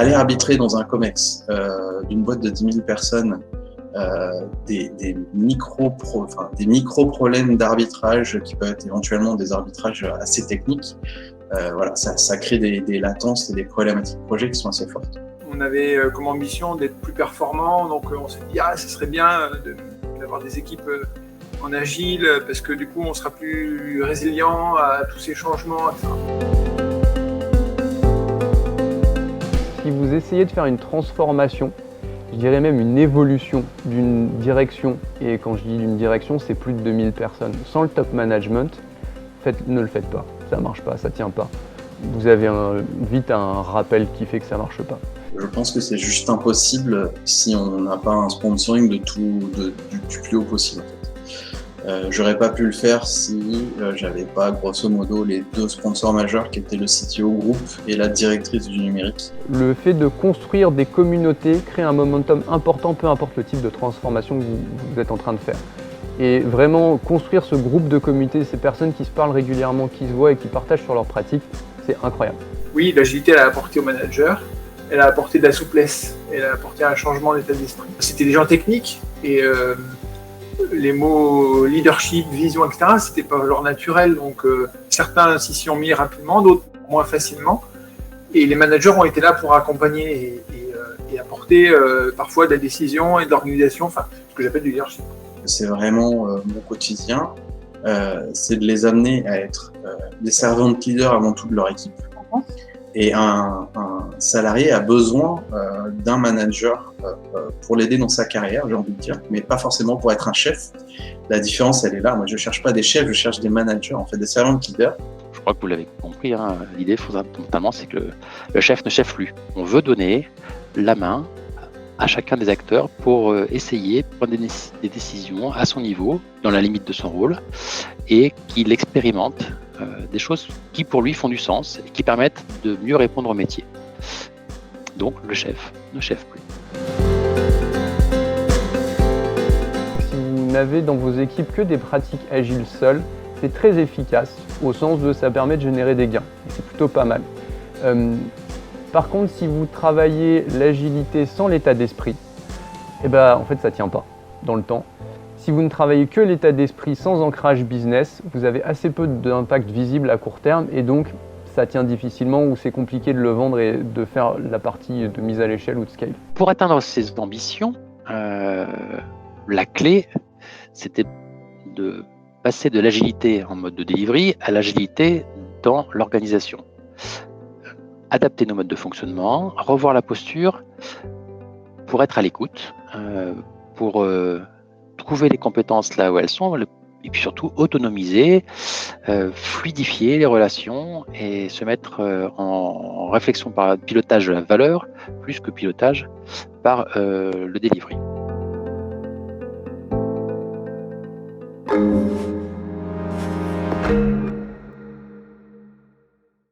aller arbitrer dans un COMEX d'une boîte de 10 000 personnes des micro-problèmes d'arbitrage qui peuvent être éventuellement des arbitrages assez techniques, voilà, ça crée des latences et des problématiques de projet qui sont assez fortes. On avait comme ambition d'être plus performants, donc on s'est dit ce serait bien d'avoir des équipes en agile, parce que du coup on sera plus résilient à tous ces changements, etc. Si vous essayez de faire une transformation, je dirais même une évolution d'une direction, et quand je dis d'une direction, c'est plus de 2000 personnes, sans le top management, ne le faites pas, ça ne marche pas, ça ne tient pas. Vous avez vite un rappel qui fait que ça ne marche pas. Je pense que c'est juste impossible si on n'a pas un sponsoring du plus haut possible. En fait. J'aurais pas pu le faire si j'avais pas grosso modo les 2 sponsors majeurs qui étaient le CTO groupe et la directrice du numérique. Le fait de construire des communautés crée un momentum important, peu importe le type de transformation que vous êtes en train de faire. Et vraiment construire ce groupe de communautés, ces personnes qui se parlent régulièrement, qui se voient et qui partagent sur leurs pratiques, c'est incroyable. Oui, l'agilité elle a apporté aux managers, elle a apporté de la souplesse, elle a apporté un changement d'état d'esprit. C'était des gens techniques et les mots leadership, vision, etc., c'était pas leur naturel. Donc certains s'y sont mis rapidement, d'autres moins facilement. Et les managers ont été là pour accompagner et apporter parfois de la décision et de l'organisation, enfin ce que j'appelle du leadership. C'est vraiment mon quotidien, c'est de les amener à être des servants leaders avant tout de leur équipe. Et un salarié a besoin d'un manager pour l'aider dans sa carrière, j'ai envie de dire, mais pas forcément pour être un chef. La différence, elle est là. Moi, je cherche pas des chefs, je cherche des managers, en fait, des servants leaders. Je crois que vous l'avez compris, hein. L'idée fondamentalement, c'est que le chef ne cheffe plus. On veut donner la main à chacun des acteurs pour essayer de prendre des décisions à son niveau, dans la limite de son rôle, et qu'il expérimente des choses qui pour lui font du sens et qui permettent de mieux répondre au métier. Donc le chef ne cheffe plus. Si vous n'avez dans vos équipes que des pratiques agiles seules, c'est très efficace au sens de ça permet de générer des gains. C'est plutôt pas mal. Par contre, si vous travaillez l'agilité sans l'état d'esprit, en fait ça tient pas dans le temps. Si vous ne travaillez que l'état d'esprit sans ancrage business, vous avez assez peu d'impact visible à court terme et donc ça tient difficilement ou c'est compliqué de le vendre et de faire la partie de mise à l'échelle ou de scale. Pour atteindre ces ambitions, la clé, c'était de passer de l'agilité en mode de delivery à l'agilité dans l'organisation. Adapter nos modes de fonctionnement, revoir la posture pour être à l'écoute, pour trouver les compétences là où elles sont et puis surtout autonomiser, fluidifier les relations et se mettre en réflexion par pilotage de la valeur plus que pilotage par le delivery.